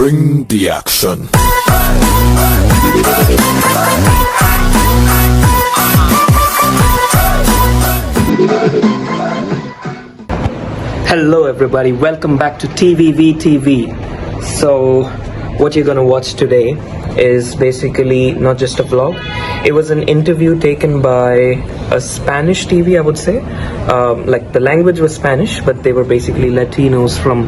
Bring the action. Hello everybody, welcome back to TVV TV. So what you're gonna watch today is basically not just a vlog. It was an interview taken by a Spanish TV, I would say. Like the language was Spanish, but they were basically Latinos from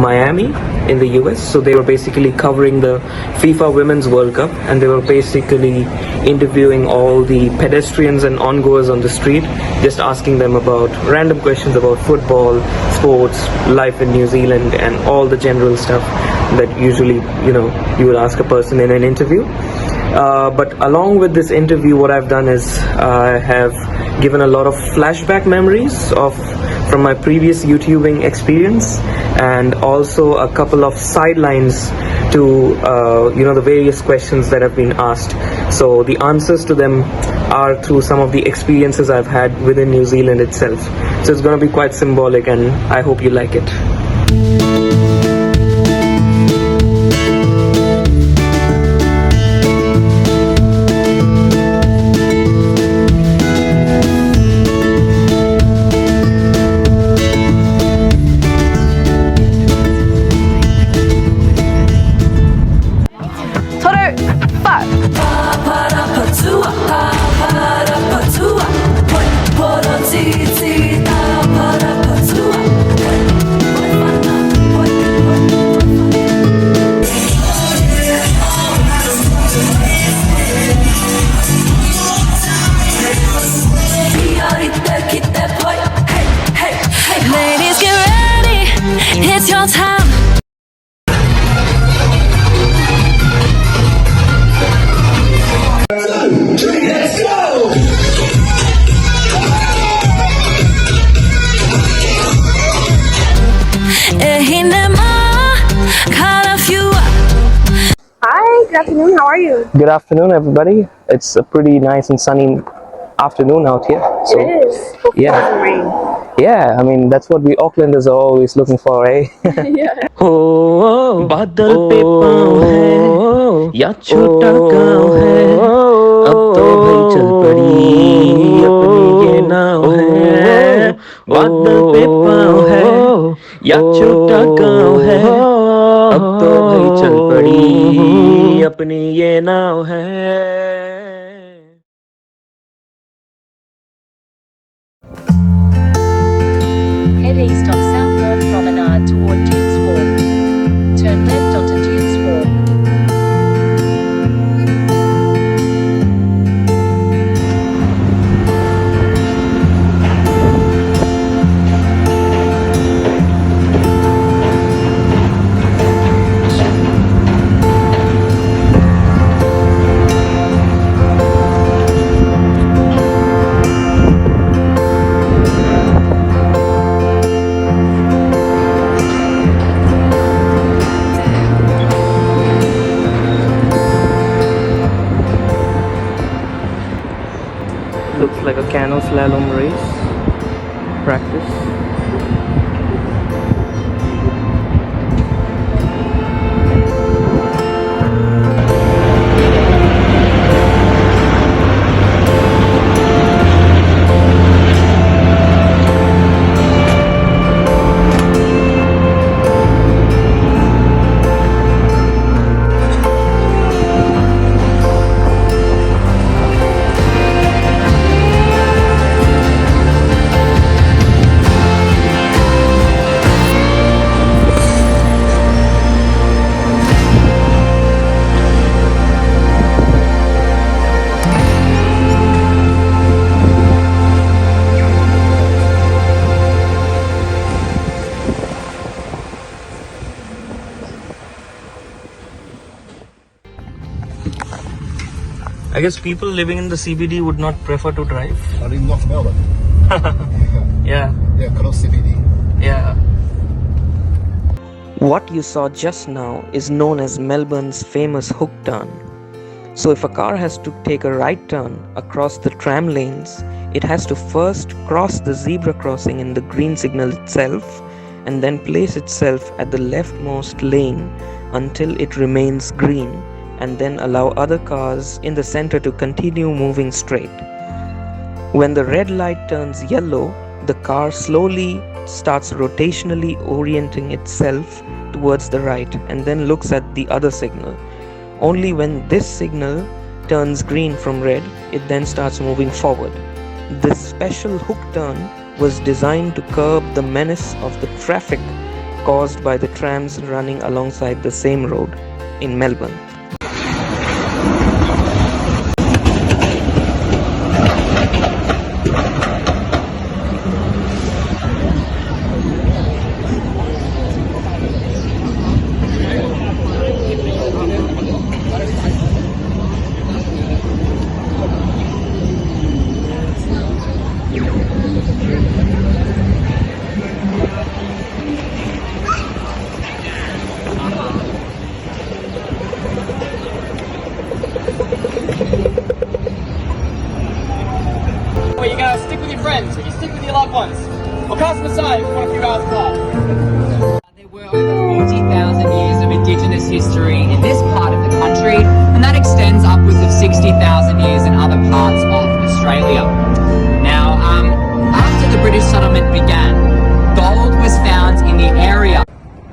Miami in the US. So they were basically covering the FIFA Women's World Cup, and they were basically interviewing all the pedestrians and ongoers on the street, just asking them about random questions about football, sports, life in New Zealand, and all the general stuff that usually, you would ask a person in an interview. But along with this interview, what I've done is I have given a lot of flashback memories from my previous YouTubing experience, and also a couple of sidelines to the various questions that have been asked. So the answers to them are through some of the experiences I've had within New Zealand itself. So it's going to be quite symbolic, and I hope you like it. Good afternoon, how are you? Good afternoon, everybody. It's a pretty nice and sunny afternoon out here. So, It is. Hopefully it doesn't rain. Yeah, I mean, that's what we Aucklanders are always looking for, eh? Yeah. Oh, बादल पे पाँव है या छोटा गाँव है, अब तो भाई चल पड़ी अपनी ये नाव है. बादल पे पाँव है या छोटा गाँव है, अब तो भाई चल पड़ी अपनी ये नाव है. Head east on Southbourne Promenade toward Duke's Walk. Turn left onto Duke's Walk. Looks like a cano slalom race practice. I guess people living in the CBD would not prefer to drive. Not in North Melbourne. Yeah. Yeah, close CBD. Yeah. What you saw just now is known as Melbourne's famous hook turn. So if a car has to take a right turn across the tram lanes, it has to first cross the zebra crossing in the green signal itself, and then place itself at the leftmost lane until it remains green, and then allow other cars in the center to continue moving straight. When the red light turns yellow, the car slowly starts rotationally orienting itself towards the right and then looks at the other signal. Only when this signal turns green from red, it then starts moving forward. This special hook turn was designed to curb the menace of the traffic caused by the trams running alongside the same road in Melbourne. Well, you're going to stick with your friends, or you stick with your loved ones, or cast them aside for a few hours apart. There were over 40,000 years of Indigenous history in this part of the country, and that extends upwards of 60,000 years in other parts of Australia. Now, after the British settlement began, gold was found in the area.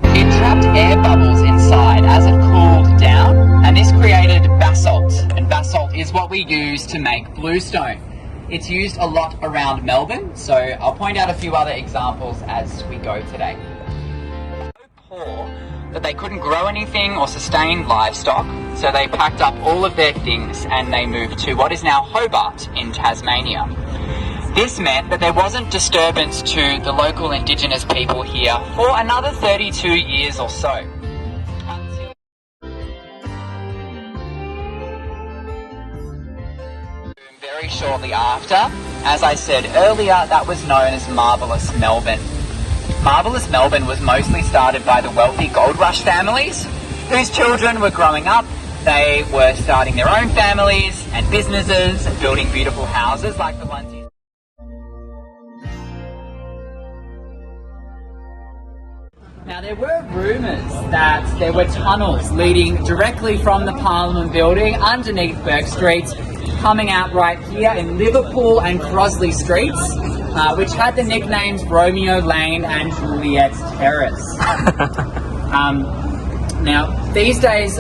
It trapped air bubbles inside as it cooled down, and this created basalt, and basalt is what we use to make bluestone. It's used a lot around Melbourne, so I'll point out a few other examples as we go today. So poor that they couldn't grow anything or sustain livestock, so they packed up all of their things and they moved to what is now Hobart in Tasmania. This meant that there wasn't disturbance to the local Indigenous people here for another 32 years or so. Very shortly after, as I said earlier, that was known as Marvellous Melbourne. Marvellous Melbourne was mostly started by the wealthy gold rush families whose children were growing up. They were starting their own families and businesses and building beautiful houses like the ones you... Now, there were rumours that there were tunnels leading directly from the Parliament building underneath Burke Street, coming out right here in Liverpool and Crosley Streets, which had the nicknames Romeo Lane and Juliet Terrace. Now, these days,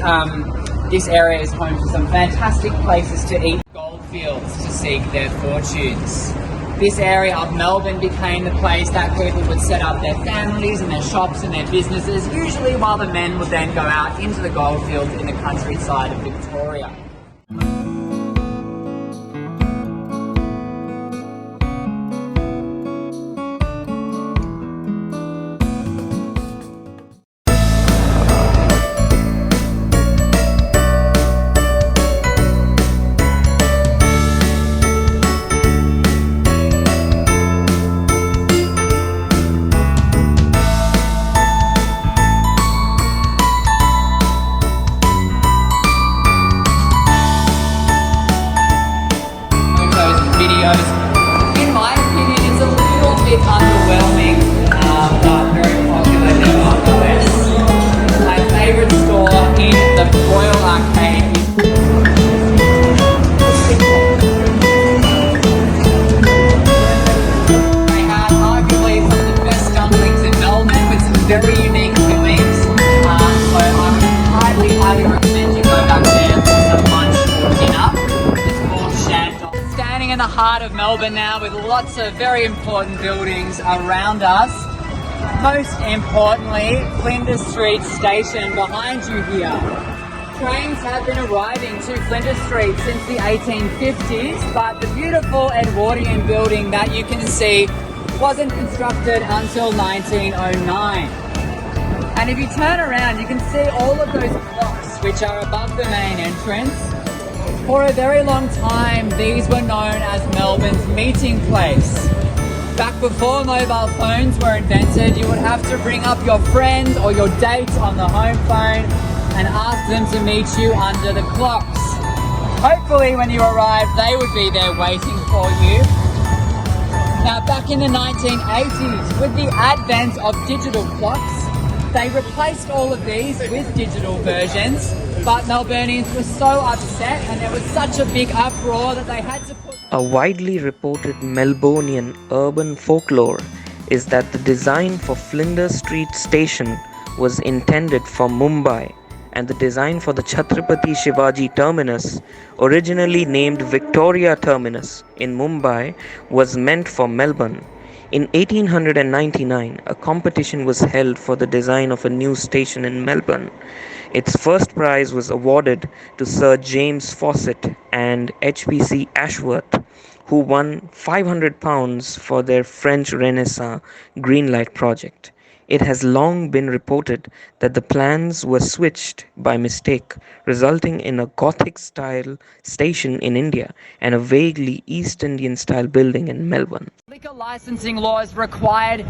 this area is home to some fantastic places to eat, goldfields to seek their fortunes. This area of Melbourne became the place that people would set up their families and their shops and their businesses, usually while the men would then go out into the goldfields in the countryside of Victoria. In my opinion, it's a little bit underwhelming, but very popular nevertheless. My favourite store in the Royal Arcade is... They have arguably some of the best dumplings in Melbourne with some very unique fillings, so I would highly recommend you go back there for some lunch or dinner. It's called Shandong. Standing in the heart of Melbourne now with lots of very important buildings around us. Most importantly, Flinders Street Station behind you here. Trains have been arriving to Flinders Street since the 1850s, but the beautiful Edwardian building that you can see wasn't constructed until 1909. And if you turn around, you can see all of those clocks which are above the main entrance. For a very long time, these were known as Melbourne's meeting place. Back before mobile phones were invented, you would have to bring up your friend or your date on the home phone and ask them to meet you under the clocks. Hopefully when you arrive, they would be there waiting for you. Now, back in the 1980s, with the advent of digital clocks, they replaced all of these with digital versions, but Melburnians were so upset and there was such a big uproar that they had to put... A widely reported Melbourneian urban folklore is that the design for Flinders Street Station was intended for Mumbai, and the design for the Chhatrapati Shivaji Terminus, originally named Victoria Terminus in Mumbai, was meant for Melbourne. In 1899, a competition was held for the design of a new station in Melbourne. Its first prize was awarded to Sir James Fawcett and HPC Ashworth, who won £500 for their French Renaissance Greenlight project. It has long been reported that the plans were switched by mistake, resulting in a Gothic-style station in India and a vaguely East Indian-style building in Melbourne. Liquor licensing laws required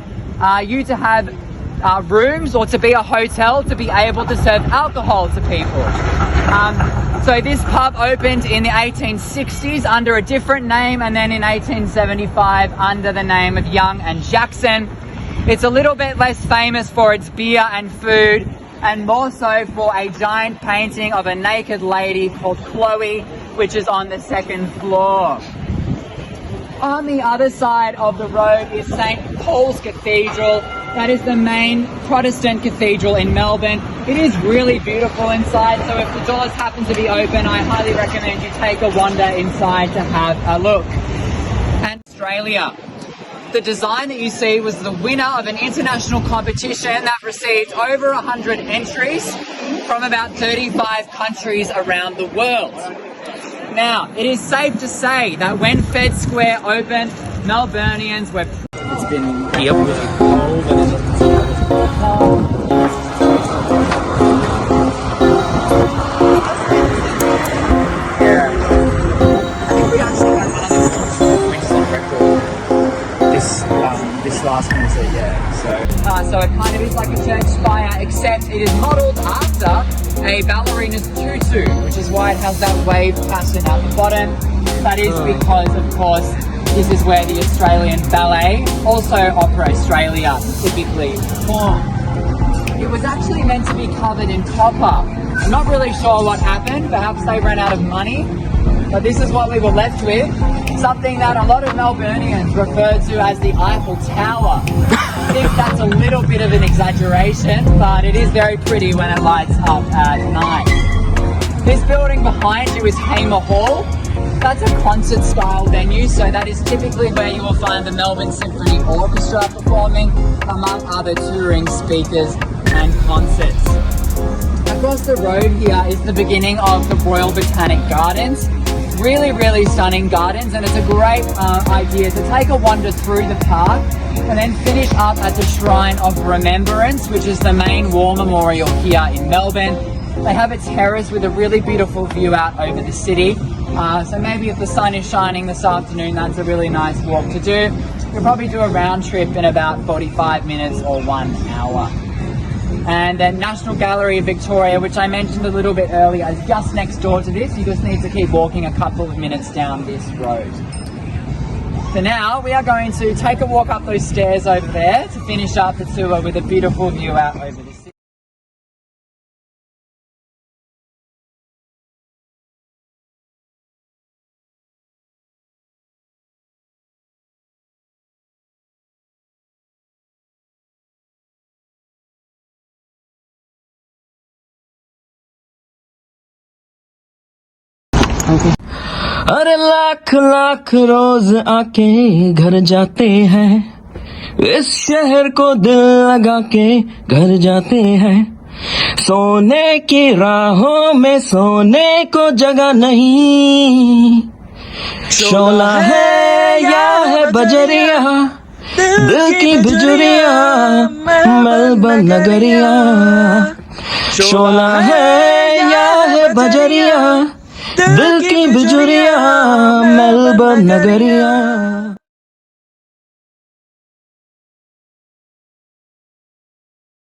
you to have rooms or to be a hotel to be able to serve alcohol to people. So this pub opened in the 1860s under a different name, and then in 1875 under the name of Young and Jackson. It's a little bit less famous for its beer and food, and more so for a giant painting of a naked lady called Chloe, which is on the second floor. On the other side of the road is St. Paul's Cathedral. That is the main Protestant cathedral in Melbourne. It is really beautiful inside, so if the doors happen to be open, I highly recommend you take a wander inside to have a look. And Australia. The design that you see was the winner of an international competition that received over 100 entries from about 35 countries around the world. Now, it is safe to say that when Fed Square opened, Melburnians were... It's been here really cold, but it doesn't seem like it's been cold. Yeah. I think we actually had one of those weeks on record. This last Wednesday, yeah. So it kind of is like a church spire, except it is modelled after a ballerina's tutu, which is why it has that wave pattern at the bottom. That is because, of course, this is where the Australian Ballet, also Opera Australia, typically perform. It was actually meant to be covered in copper. I'm not really sure what happened. Perhaps they ran out of money. But this is what we were left with. Something that a lot of Melburnians refer to as the Eiffel Tower. I think that's a little bit of an exaggeration, but it is very pretty when it lights up at night. This building behind you is Hamer Hall. That's a concert-style venue, so that is typically where you will find the Melbourne Symphony Orchestra performing, among other touring speakers and concerts. Across the road here is the beginning of the Royal Botanic Gardens. Really, really stunning gardens, and it's a great idea to take a wander through the park and then finish up at the Shrine of Remembrance, which is the main war memorial here in Melbourne. They have a terrace with a really beautiful view out over the city. So maybe if the sun is shining this afternoon, that's a really nice walk to do. You'll probably do a round trip in about 45 minutes or 1 hour. And then National Gallery of Victoria, which I mentioned a little bit earlier, is just next door to this. You just need to keep walking a couple of minutes down this road. So now we are going to take a walk up those stairs over there to finish up the tour with a beautiful view out over the city. अरे लाख लाख रोज आके घर जाते हैं, इस शहर को दिल लगा के घर जाते हैं. सोने की राहों में सोने को जगह नहीं, शोला है या है बजरिया, दिल की बिजुरिया मेलबर्न नगरिया. शोला है या है बजरिया, दिल की बिजुरिया मेलबर्न नगरिया.